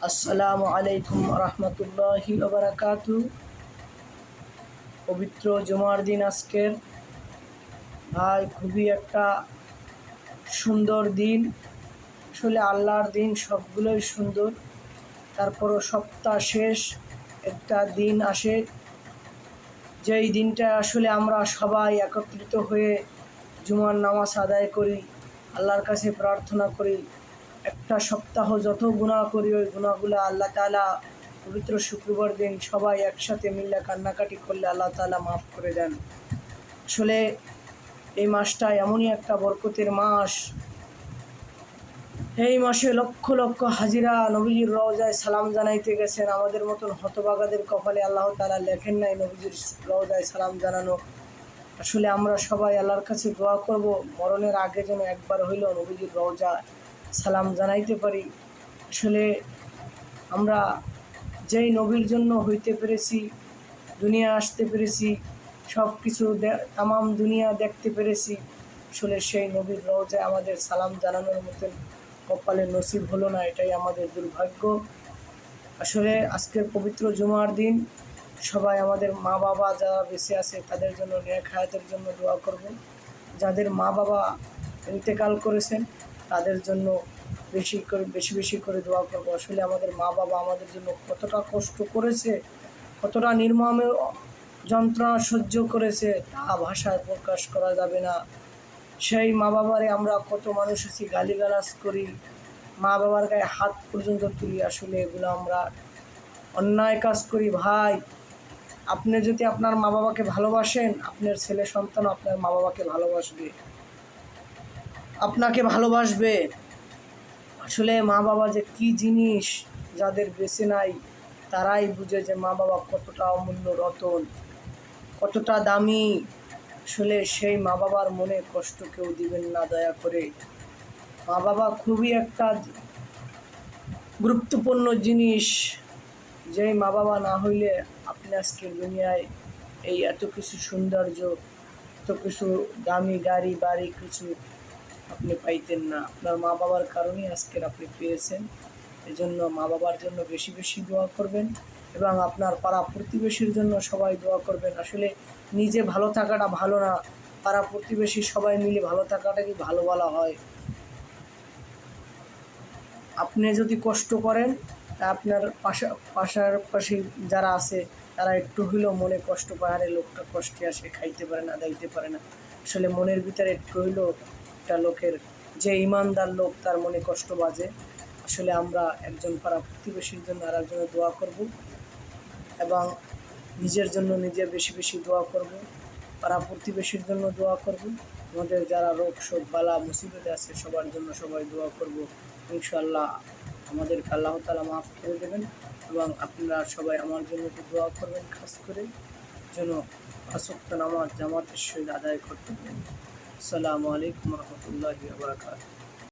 আসসালামু আলাইকুম রহমতুল্লাহি বারাকাতু। পবিত্র জুমার দিন আজকের ভাই, খুবই একটা সুন্দর দিন। আসলে আল্লাহর দিন সবগুলোই সুন্দর, তারপরও সপ্তাহ শেষ একটা দিন আসে, যেই দিনটা আসলে আমরা সবাই একত্রিত হয়ে জুমার নামাজ আদায় করি, আল্লাহর কাছে প্রার্থনা করি। একটা সপ্তাহ যত গুনাহ করি, ওই গুনাহগুলো আল্লাহ তাআলা পবিত্র শুক্রবার দিন সবাই একসাথে মিলে কান্নাকাটি করলে আল্লাহ তাআলা মাফ করে দেন। আসলে এই মাসটা এমনই একটা বরকতের মাস। এই মাসে লক্ষ লক্ষ হাজিরা নবীজির রওজায় সালাম জানাইতে গেছেন। আমাদের মতন হতভাগাদের কপালে আল্লাহ তাআলা লেখেন নাই নবীজির রওজায় সালাম জানানো। আসলে আমরা সবাই আল্লাহর কাছে দোয়া করব, মরণের আগে যেন একবার হইলেও নবীজির রওজায় সালাম জানাইতে পারি। আসলে আমরা যেই নবীর জন্য হইতে পেরেছি, দুনিয়া আসতে পেরেছি, সব কিছু তামাম দুনিয়া দেখতে পেরেছি, আসলে সেই নবীর রওজায় আমাদের সালাম জানানোর মতন কপালে নসিব হলো না, এটাই আমাদের দুর্ভাগ্য। আসলে আজকের পবিত্র জুমার দিন সবাই আমাদের মা বাবা যারা বেঁচে আছে তাদের জন্য নেক হায়াতের জন্য দোয়া করব। যাদের মা বাবা ইন্তেকাল করেছেন তাদের জন্য বেশি বেশি করে দোয়া করব। আসলে আমাদের মা বাবা আমাদের জন্য কতটা কষ্ট করেছে, কতটা নির্মম যন্ত্রণা সহ্য করেছে, তা ভাষায় প্রকাশ করা যাবে না। সেই মা বাবারে আমরা কত মানুষ আছি গালিগালাজ করি, মা বাবার গায়ে হাত পর্যন্ত তুলি। আসলে এগুলো আমরা অন্যায় কাজ করি। ভাই, আপনি যদি আপনার মা বাবাকে ভালোবাসেন, আপনার ছেলে সন্তান আপনার মা বাবাকে ভালোবাসবে, আপনাকে ভালোবাসবে। আসলে মা বাবা যে কী জিনিস, যাদের বেঁচে নাই তারাই বুঝে যে মা বাবা কতটা অমূল্য রতন, কতটা দামি। আসলে সেই মা বাবার মনে কষ্ট কেউ দিবেন না দয়া করে। মা বাবা খুবই একটা গুরুত্বপূর্ণ জিনিস। যেই মা বাবা না হইলে আপনি আজকের দুনিয়ায় এই এত কিছু সৌন্দর্য, এত কিছু দামি গাড়ি বাড়ি কিছু আপনি পাইতেন না। আপনার মা বাবার কারণেই আজকের আপনি পেয়েছেন। এজন্য মা বাবার জন্য বেশি বেশি দোয়া করবেন এবং আপনার পাড়া প্রতিবেশীর জন্য সবাই দোয়া করবেন। আসলে নিজে ভালো থাকাটা ভালো না, পাড়া প্রতিবেশী সবাই মিলে ভালো থাকাটাকে ভালো বলা হয়। আপনি যদি কষ্ট করেন তা আপনার পাশাপাশি যারা আছে তারা একটু হইলেও মনে কষ্ট পায়, আরে লোকটা কষ্টে আসে, খাইতে পারে না, দাইতে পারে না। আসলে মনের ভিতরে একটু হইলেও একটা লোকের, যে ইমানদার লোক, তার মনে কষ্ট বাজে। আসলে আমরা একজন পাড়া প্রতিবেশীর জন্য আর একজনের দোয়া করব এবং নিজের জন্য নিজে বেশি বেশি দোয়া করব, পাড়া প্রতিবেশীর জন্য দোয়া করব, আমাদের যারা রোগ শোক বালা মুসিবতে আছে সবার জন্য সবাই দোয়া করব। ইনশাআল্লাহ আমাদেরকে আল্লাহ তাআলা মাফ করে দেবেন এবং আপনারা সবাই আমার জন্য দোয়া করবেন, খাস করে যেন ৫ ওয়াক্ত নামাজ জামাতের সহিত আদায় করতে পারেন। আসসালামু আলাইকুম রহমতুল্লাহি ওয়া বারাকাতুহু।